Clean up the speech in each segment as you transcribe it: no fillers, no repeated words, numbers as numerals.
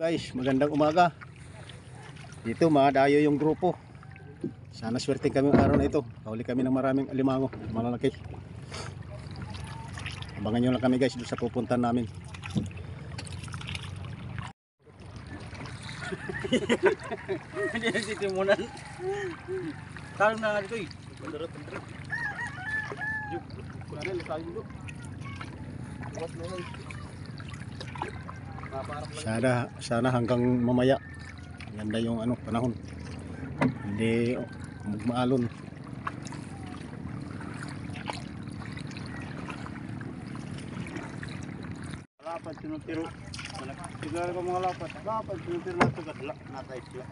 Guys, magandang umaga. Dito madayo yung grupo. Sana swerte kami ng araw na ito. Kahuli kami ng maraming alimango, malalaki. Abangan nyo lang kami guys doon sa pupuntahan namin. Hindi na titimunan. Talong na nga dito eh. Bandarot. Wala na, lasahin dito. Bukas na lang. Sana hanggang mamaya. Ganda yung panahon. Hindi magmaalon. Lapad tinutiro. Siguro ko mga lapad. Lapad tinutiro na ito. Gadla. Nasa isla.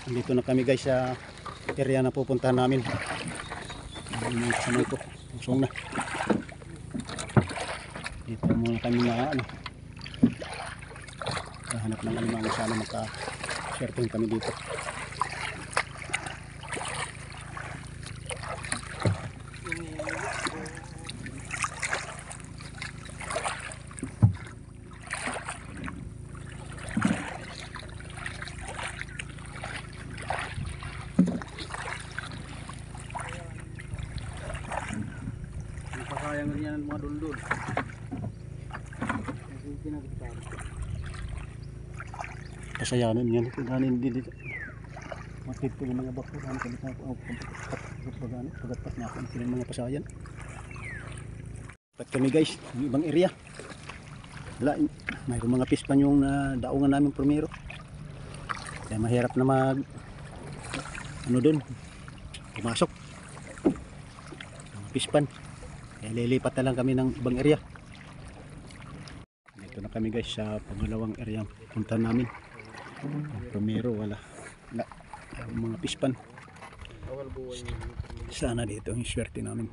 Dito na kami guys sa area na pupuntahan namin. Yung kasama ko, usong na. Dito muna kami hanap ng alimango, sana maka-share kami dito. Sayang din yan mga duldul. Kasayanan yan ito ganin dito. Makit ko yung mga bako kan kami pagkat na ako ng mga pasayan. Pat kami guys, yung ibang area. Wala, mayroong mga pispan yung daungan namin primero. Kaya mahirap na doon pumasok. Mga pispan. Kaya lilipat na lang kami ng ibang area. Dito na kami guys sa pangalawang area punta namin. Primero wala mga pispan. Sana dito yung swerte namin.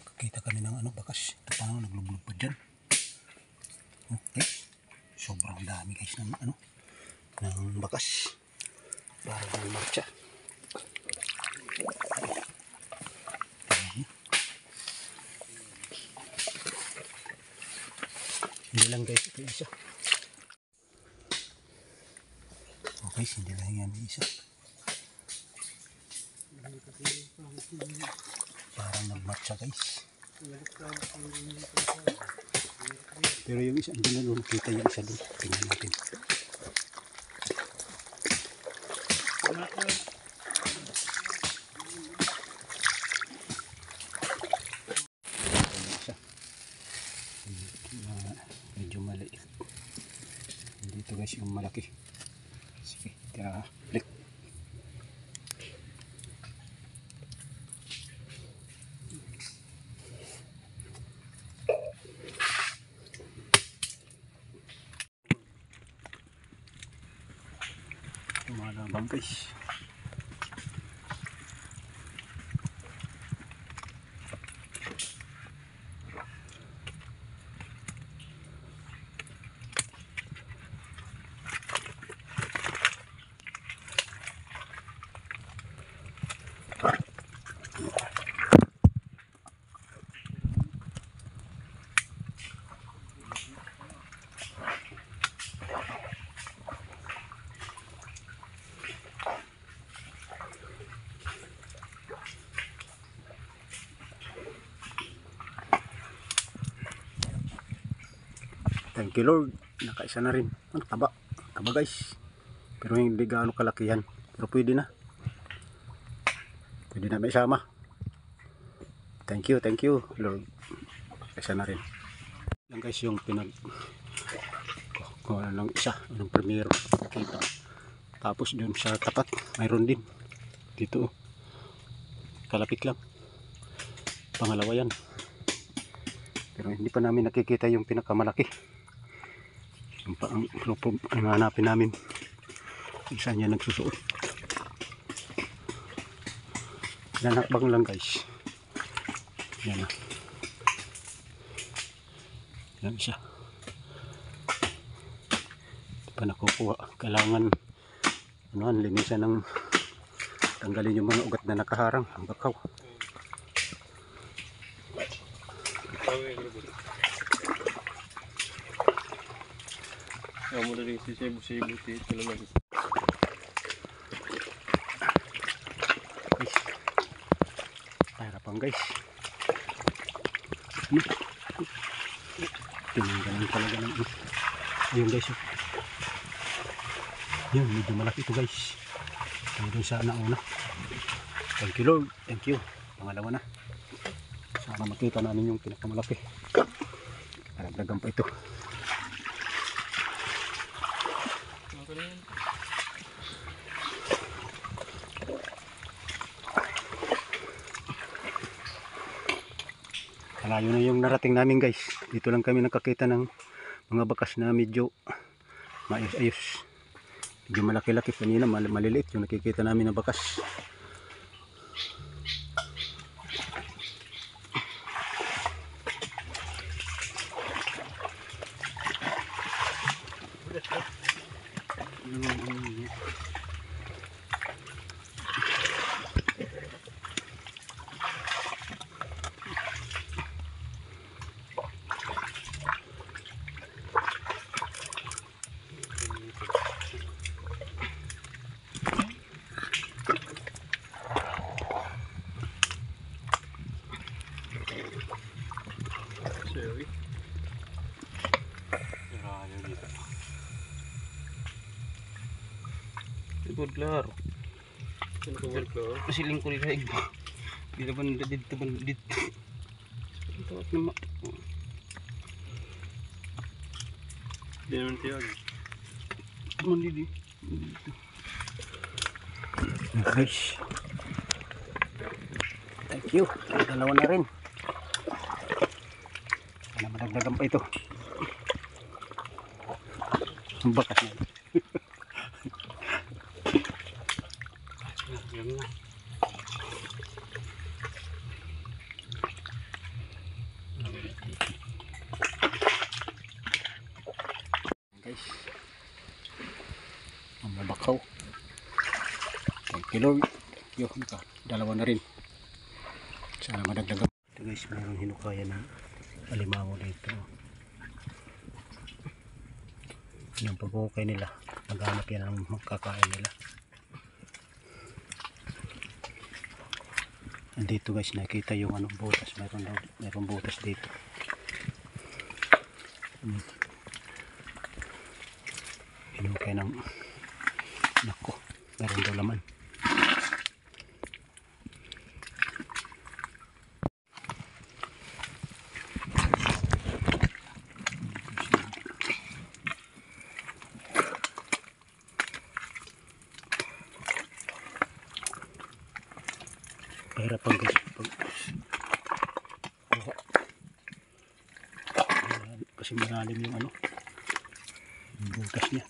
Nakakita kami ng bakas. Ito pa naglublog pa dyan. Okay. Sobrang dami guys ng bakas. Parang ng marcha. Hindi lang guys, ito isa. Okay, hindi lang yan isa. Parang nagmatcha guys. Pero yung isa, hindi na doon. Kita yung isa doon. Tingnan natin. Medyo maliit. Dito guys yung malaki. Kaya, balik. Tumalabang guys. Thank you Lord, nakaisa na rin. Ang taba guys, pero hindi gaano kalakihan, pero pwede na may sama. Thank you Lord, isa na rin. Yan guys yung kuha ng isa, ng primero kita. Tapos dun sa tapat mayroon din dito, kalapit lang, pangalawa yan, pero hindi pa namin nakikita yung pinakamalaki. Ang hanapin namin kung saan yan nagsusuot. Nanakbang lang guys. Yan na. Yan siya. Hindi pa nakukuha. Kailangan linisan ng tanggalin yung mga ugat na nakaharang ang bakaw. Kamu dari sibu-sibu itu lagi. Harapan guys. Tinanggalan talaga ng ayun guys. Yun, medyo malaki ito guys. Hanggang sa nauna. Thank you Lord, thank you. Pangalawa na. Sana makita namin yung pinakamalaki. Karagdagan pa ito. Malayo na yung narating namin guys. Dito lang kami nakakita ng mga bakas na medyo maayos-ayos. Medyo malaki-laki. Kanina maliliit yung nakikita namin na bakas. Ikut keluar. Masih lingkul kayak gitu. Bila benda dito bandit. Ito at nama. Di naman tiyo. Mandi. Guys. Thank you. Dalawa na rin. Sana madagdagan pa ito. Ang bakas na. Guys, ang mabakaw. Thank you Lord. Yo, dalawa na rin. Sana madagdagan. Ito guys, mayroong hinukaya ng alimango dito. Yung pagkukay nila, maghanap yan ang makakain nila. Andito guys, nakita yung anong butas. Mayroong butas dito. Hinukay ng nako, meron daw laman. Kahirapan guys kasi malalim yung ano, yung butas niya.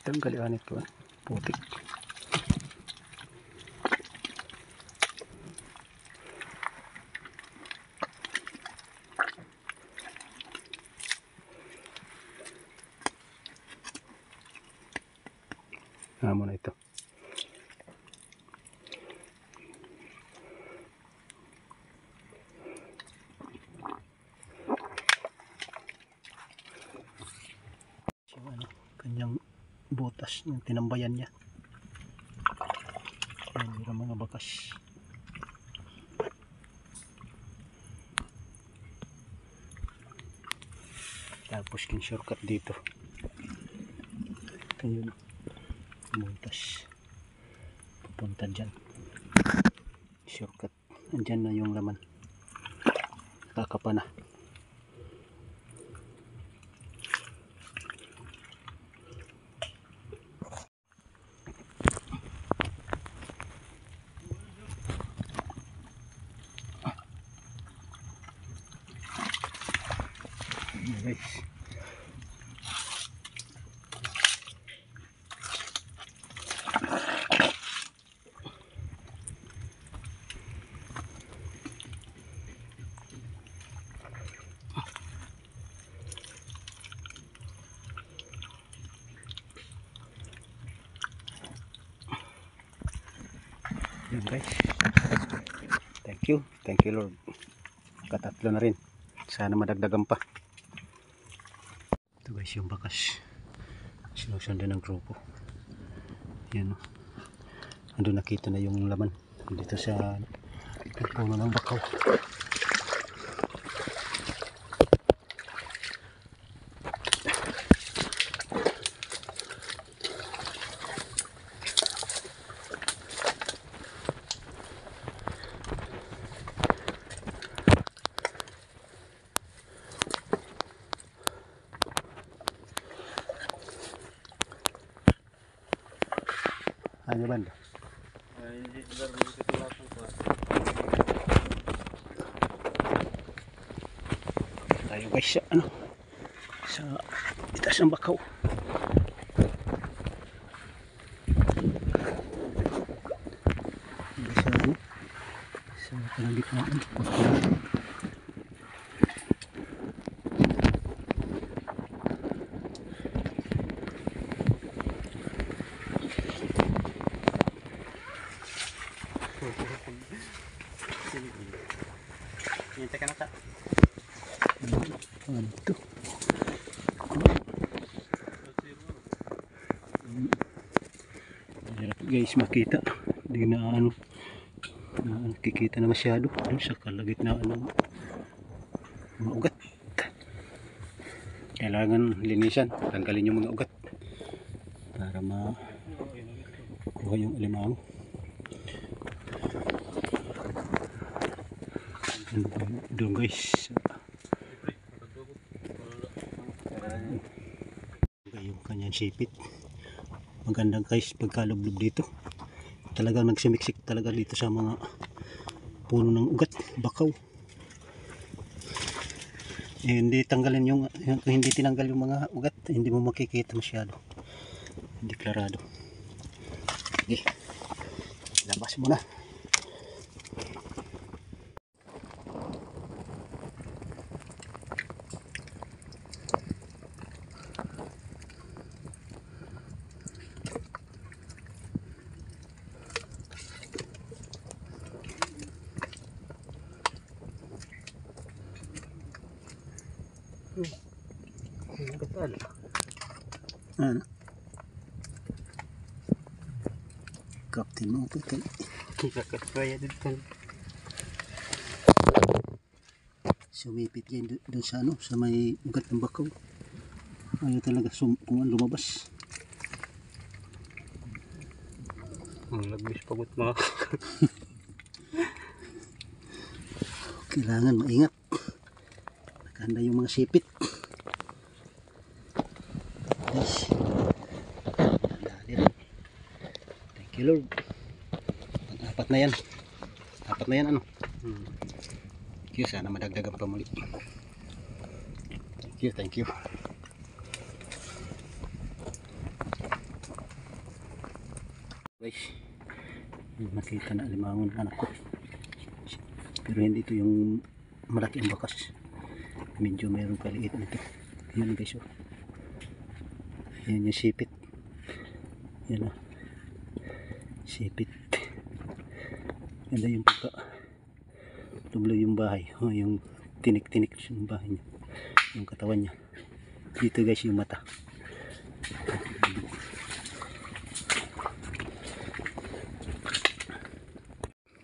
Tanggalin ito, putik. Muna ito. So, kanyang butas yung tinambayan niya. Mayroon mga bakas. Tapos yung shortcut dito. Ito yun. Butas. Pupunta dyan. Shortcut. Andyan na yung laman. Kakapa na. Guys, yun guys, thank you Lord, katatlo na rin, sana madagdagan pa. Ito guys yung bakas, sinusundan ng grupo. Yan, andun nakita na yung laman dito sa puno ng bakaw. Ano banda? Tayo guys sa ano, sa itaas ng bakaw. Sa kalagitnaan. Hintay ka na ta. Ano ito? Hirap guys makita. Hindi na ano, nakikita na masyado. Doon sa kalagitnaan ng mga ugat. Kailangan linisan, tanggalin yung mga ugat para makuha yung alimango. Doon guys, yung kanyang sipit, magandang guys pagkalublob dito. Talagang nagsimiksik talaga dito sa mga puno ng ugat, bakaw. hindi tanggalin kung hindi tinanggal yung mga ugat, hindi mo makikita masyado. Hindi klarado. Okay. Labas mo na. Katal. Ano? Captain mo ito. Kakaswaya dito. Sumipit yan doon sa ano, sa may ugat ng bakaw. Ayaw talaga kung lumabas. Nagbis pagod mga. Kailangan maingat. Nakahanda yung mga sipit. Yes. Thank you Lord. Apat na yan. Apat na yan ano. Thank you. Sana madagdagan pa muli. Thank you. Thank you. Guys. Nakita na alimangon anak ko. Pero hindi ito yung malaki ang bakas. Medyo mayroong kaliit nito. Yan guys oh. Yan yung sipit. Yan oh. Sipit. Yan na yung pagka tubloy yung bahay. Oh, yung tinik-tinik yung bahay niya. Yung katawan niya. Dito guys yung mata.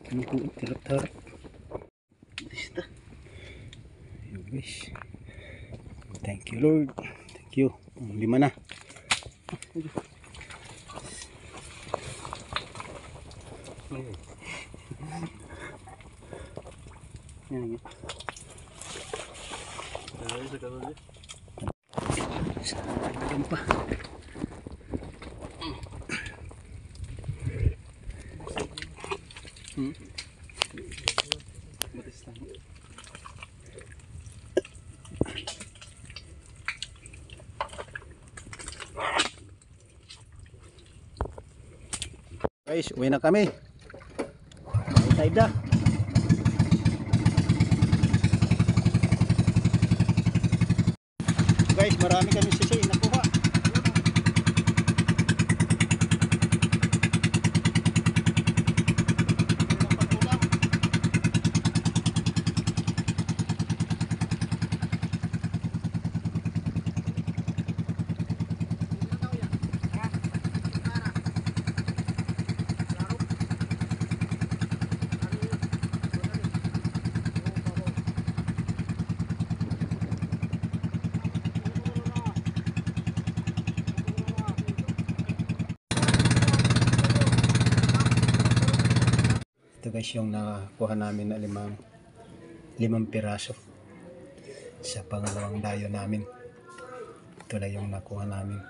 Ano kung tirap-tarap. Basta. Ayun guys. Thank you Lord. Thank you. 5 na. Yan. Sa katal. Sana pa. Matis lang. Guys, uwi na kami. Side na. Guys, marami kami sisi nakuha. Ito guys yung nakuha namin na 5 piraso sa pangalawang dayo namin. Ito na yung nakuha namin.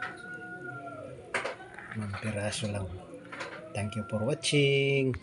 5 piraso lang. Thank you for watching.